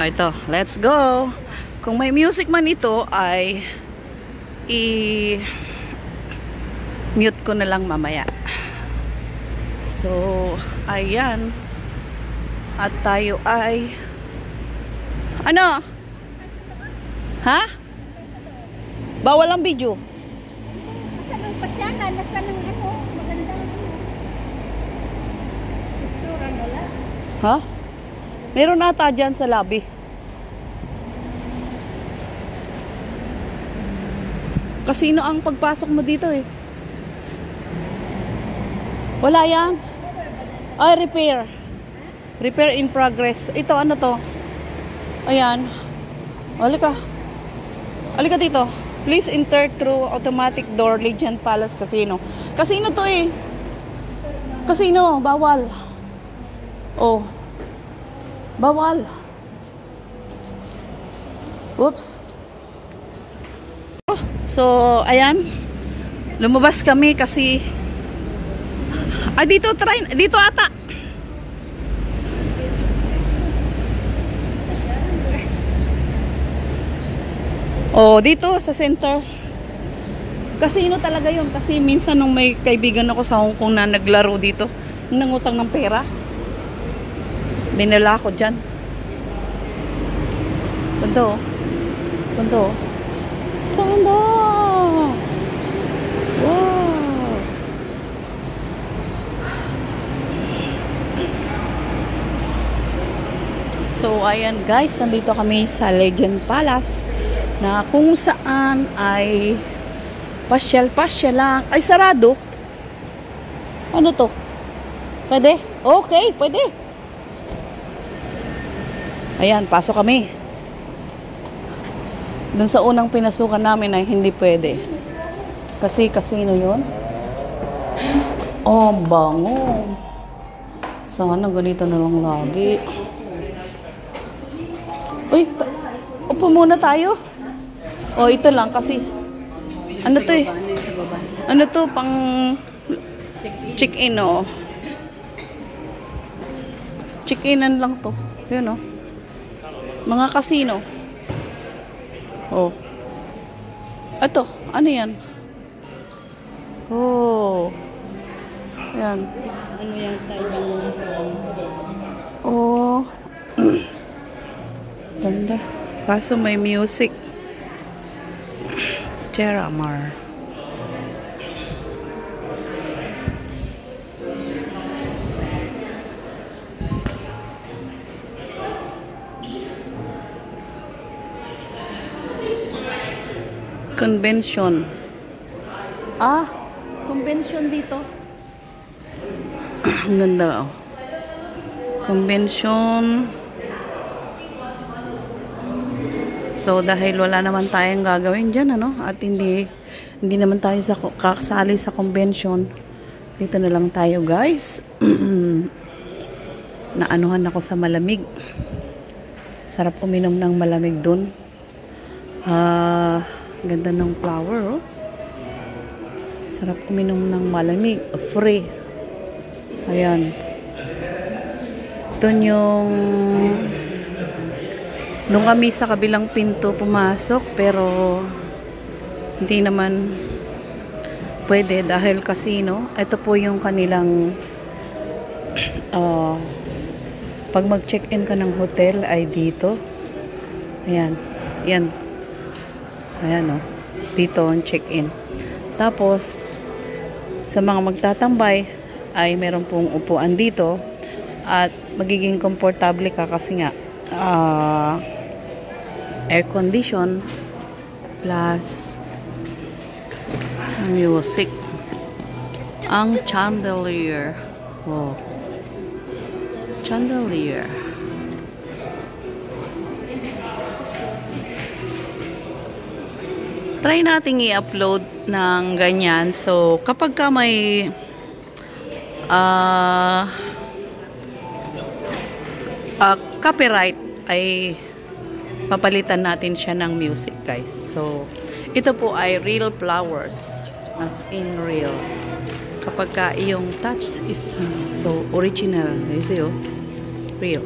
Ito, let's go. Kung may music man ito ay i-mute ko na lang mamaya. So, ayan. At tayo ay ano? Ha? Bawal ang video. Nasa ng pasyanan, nasa ng ano, magandang picture nila. Ha? Meron ata dyan sa lobby. Casino ang pagpasok mo dito eh. Wala yan. Ay, repair. Repair in progress. Ito, ano to? Ayan. Halika. Halika dito. Please enter through automatic door Legend Palace Casino. Casino to eh. Casino. Bawal. Oh. Bawal. Oops. Oh, so, ayan. Lumabas kami kasi dito try. Dito ata. Oh, dito sa center. Casino talaga yun. Kasi minsan nung may kaibigan ako sa Hong Kong na naglaro dito, nangutang ng pera, dinala ko dyan. Bando. Bando. Bando. Wow. So, ayan guys. Nandito kami sa Legend Palace na kung saan ay pasyal-pasyal lang. Ay, sarado. Ano to? Pwede? Okay, pwede. Ayan, pasok kami. Dun sa unang pinasukan namin ay hindi pwede. Kasi casino yun. Oh, bango. Sana ganito na lang lagi. Uy, upo muna tayo. Oh, ito lang kasi ano to eh? Ano to? Pang check-in oh. Check-inan lang to. Yun oh. Mga casino. Oh. Ito, ano yan? Oh. Yan. Ano yan tayo? Oh. Ganda. Kaso may music. Terramar. Convention. Convention dito. Ang ganda oh. Convention. So, dahil wala naman tayong gagawin dyan, ano? At hindi naman tayo kakasali sa convention. Dito na lang tayo, guys. Naanuhan ako sa malamig. Sarap uminom ng malamig dun. Ganda ng flower, oh. Sarap uminom ng malamig. Free. Ayan. Dun yung doon kami sa kabilang pinto pumasok pero hindi naman pwede dahil casino. Ito po yung kanilang pag mag-check-in ka ng hotel ay dito. Ayan. Ayan. Ayan o. Dito ang check-in. Tapos sa mga magtatambay ay meron pong upuan dito at magiging komportable ka kasi nga air condition plus music. Ang chandelier. Wow. Chandelier. Try nating i-upload ng ganyan. So, kapag ka may copyright ay papalitan natin siya ng music, guys. So, ito po ay real flowers. As in real. Kapag ka yung touch is so original. You see, oh? Real.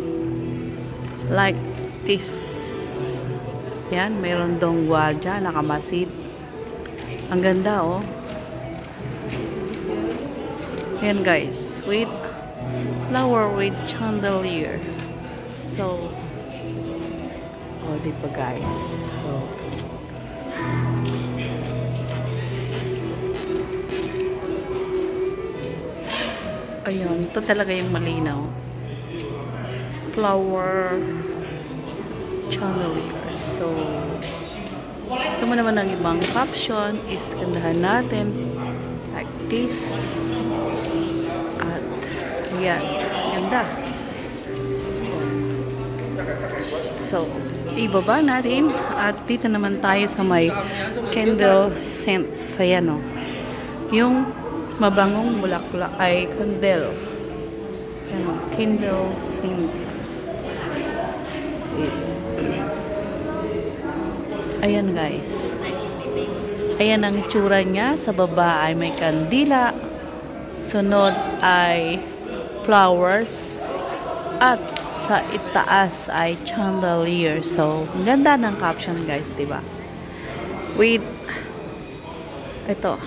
Like practice. Yan, mayroon dong gwardiya, nakamasid. Ang ganda, oh. Yan, guys. With flower with chandelier. So, oh, di pa, guys. So, ayun, ito talaga yung malinaw. Flower chandelier. So, gusto mo naman ng ibang caption, is gandahan natin like this. At, yan. Ganda. So, ibaba natin. At dito naman tayo sa may candle scents. Ayan, o. Yung mabangong bulaklak ay candle. Ayan, o. Candle scents. Ayan, guys. Ayan ang itsura niya. Sa baba ay may kandila. Sunod ay flowers. At sa itaas ay chandelier. So, ang ganda ng caption, guys, diba? With ito.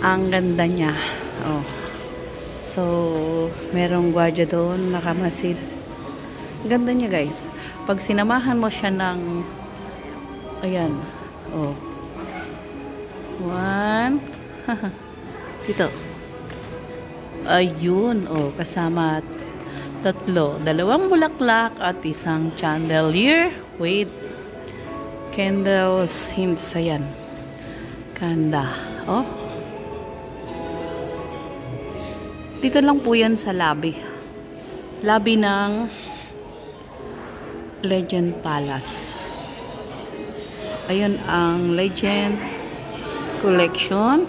Ang ganda niya. Oh. So, merong gwardiya doon, nakamasid. Ganda niya, guys. Pag sinamahan mo siya ng ayan. Oh. 1. Ito. Ayun. Oh, kasama 3. 2 bulaklak at isang chandelier with candle hints. Ayan. Ganda. Oh. Dito lang po yan sa lobby. Lobby ng Legend Palace. Ayun ang Legend Collection.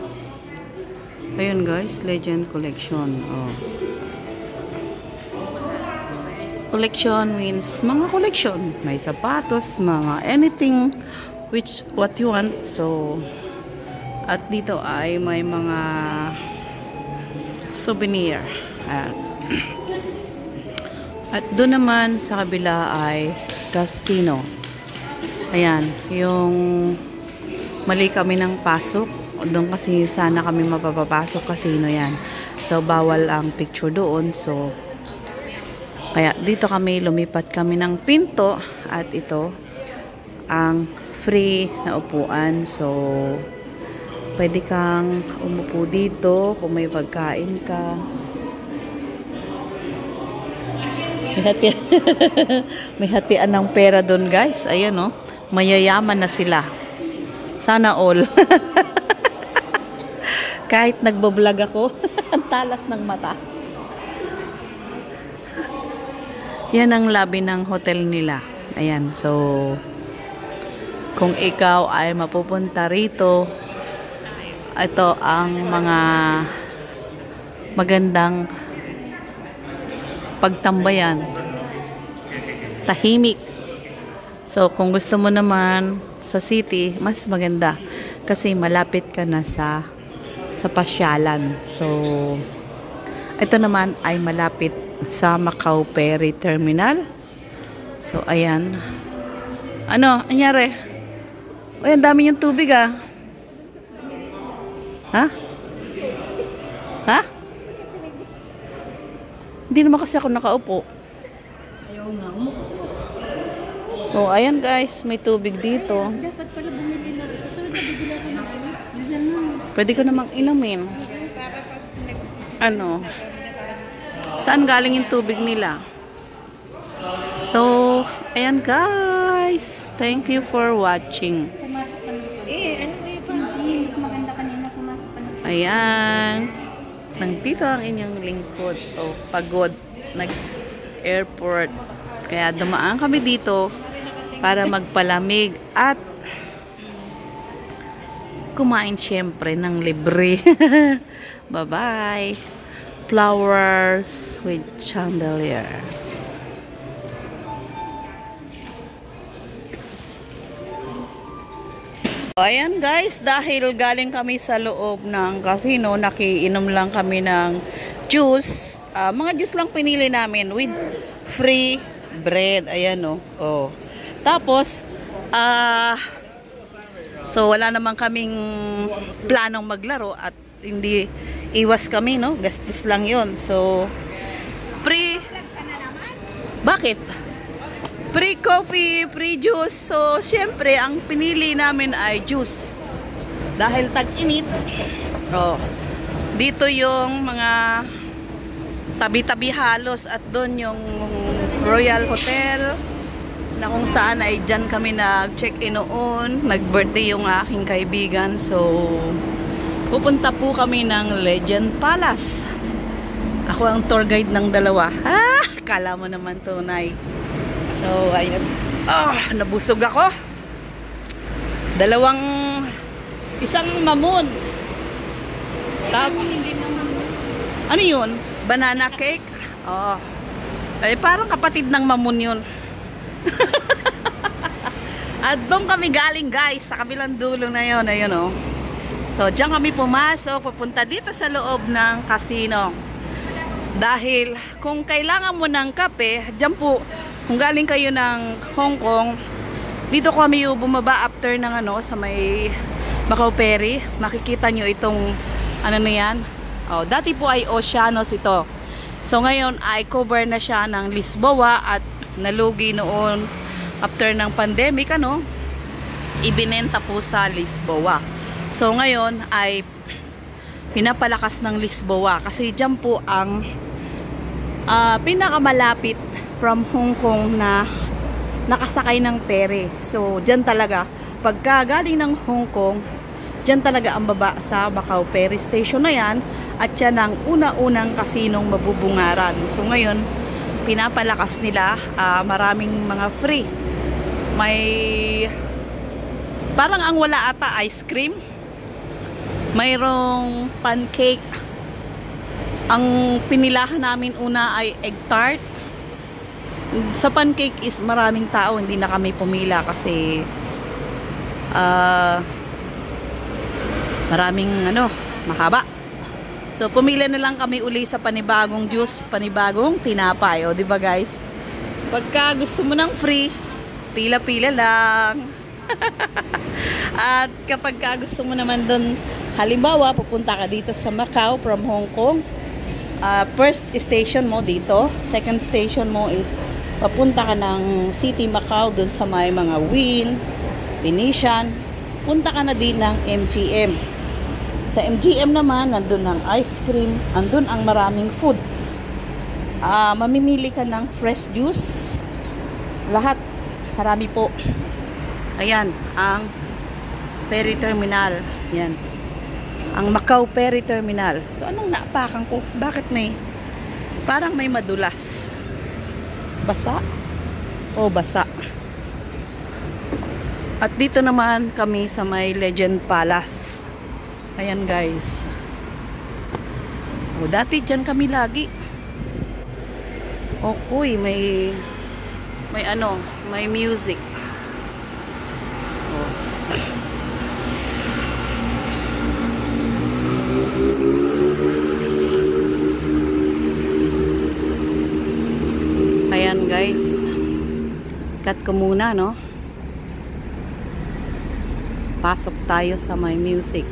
Ayun, guys, Legend Collection. Oh. Collection means mga collection. May sapatos, mga anything which what you want. So, at dito ay may mga souvenir. At doon naman sa kabila ay casino. Ayan, yung mali kami ng pasok. Doon kasi sana kami mapapapasok, casino yan. So, bawal ang picture doon. So, kaya dito kami, lumipat kami ng pinto. At ito, ang free na upuan. So, pwede kang umupo dito kung may pagkain ka. May hatian ng pera doon, guys. Ayan, oh. Mayayaman na sila. Sana all. Kahit nagbablog ako, ang talas ng mata. Yan ang lobby ng hotel nila. Ayan, so kung ikaw ay mapupunta rito, ito ang mga magandang pagtambayan. Tahimik. So, kung gusto mo naman sa city, mas maganda. Kasi malapit ka na sa pasyalan. So, ito naman ay malapit sa Macau Ferry Terminal. So, ayan. Ano? Anyari? Uy, ang dami yung tubig, ah. Ha? Ha? Hindi naman kasi ako nakaupo. Ayaw nga, umupo. So, ayan, guys. May tubig dito. Dapat pala bumili na. Susunod na bibili ako ng ano. Pwede ko namang inumin. Ano? Saan galing yung tubig nila? So, ayan, guys. Thank you for watching. Pumasok ka na. Ano ba yung pang-team? Mas maganda kanina pumasok ka na. Ayan. Nandito ang inyong lingkod. O, pagod. Nag-airport. Kaya dumaan kami dito para magpalamig at kumain syempre ng libre. Bye-bye. Flowers with chandelier. Ayan, guys, dahil galing kami sa loob ng casino, nakiinom lang kami ng juice. Mga juice lang pinili namin with free bread. Ayan, oh. Oh. Tapos, so wala naman kaming planong maglaro at hindi iwas kami, no? Gastos lang yon. So, bakit? Free coffee, free juice. So, syempre, ang pinili namin ay juice. Dahil tag-init. Oh. Dito yung mga tabi-tabi halos at doon yung Royal Hotel na kung saan ay dyan kami nag-check-in noon. Nag-birthday yung aking kaibigan. So, pupunta po kami ng Legend Palace. Ako ang tour guide ng dalawa. Kala mo naman tunay. So, ayun. Nabusog ako. Isang mamon. Ano yun? Banana cake? Ay, parang kapatid ng mamon yun. At doon kami galing, guys, sa kabilang dulo na yun. Ayun, oh. So, diyan kami pumasok, papunta dito sa loob ng casino. Dahil kung kailangan mo ng kape, diyan po, kung galing kayo ng Hong Kong, dito kami bumaba after ng sa may Macau Ferry. Makikita nyo itong ano na yan. Dati po ay Oceanos ito. So ngayon ay cover na siya ng Lisboa at nalugi noon after ng pandemic, ibinenta po sa Lisboa. So ngayon ay pinapalakas ng Lisboa kasi dyan po ang pinakamalapit from Hong Kong na nakasakay ng ferry. So dyan talaga, pagka galing ng Hong Kong, dyan talaga ang baba sa Macau Ferry Station na yan at yan ang una-unang kasinong mabubungaran. So ngayon, pinapalakas nila, maraming mga free. May parang ang wala ata ice cream, mayroong pancake. Ang pinilahan namin una ay egg tart. Sa pancake is maraming tao, hindi na kami pumila kasi maraming mahaba. So pumila na lang kami uli sa panibagong juice, panibagong tinapay, di ba guys? Pagka gusto mo ng free, pila-pila lang. At kapag gusto mo naman doon, halimbawa pupunta ka dito sa Macau from Hong Kong, first station mo dito, second station mo is papunta ka ng City Macau doon sa may mga Wynn, Venetian, punta ka na din ng MGM. Sa MGM naman, nandun ang ice cream, nandun ang maraming food. Mamimili ka ng fresh juice, lahat, marami po. Ayan, ang ferry terminal. Yan. Ang Macau Ferry Terminal. So, anong naapakan ko? Bakit parang may madulas? Basa? O basa? At dito naman kami sa may Legend Palace. Ayan guys. Dati dyan kami lagi. Okay, may music. Ayan guys. Cut ko muna, Pasok tayo sa may music.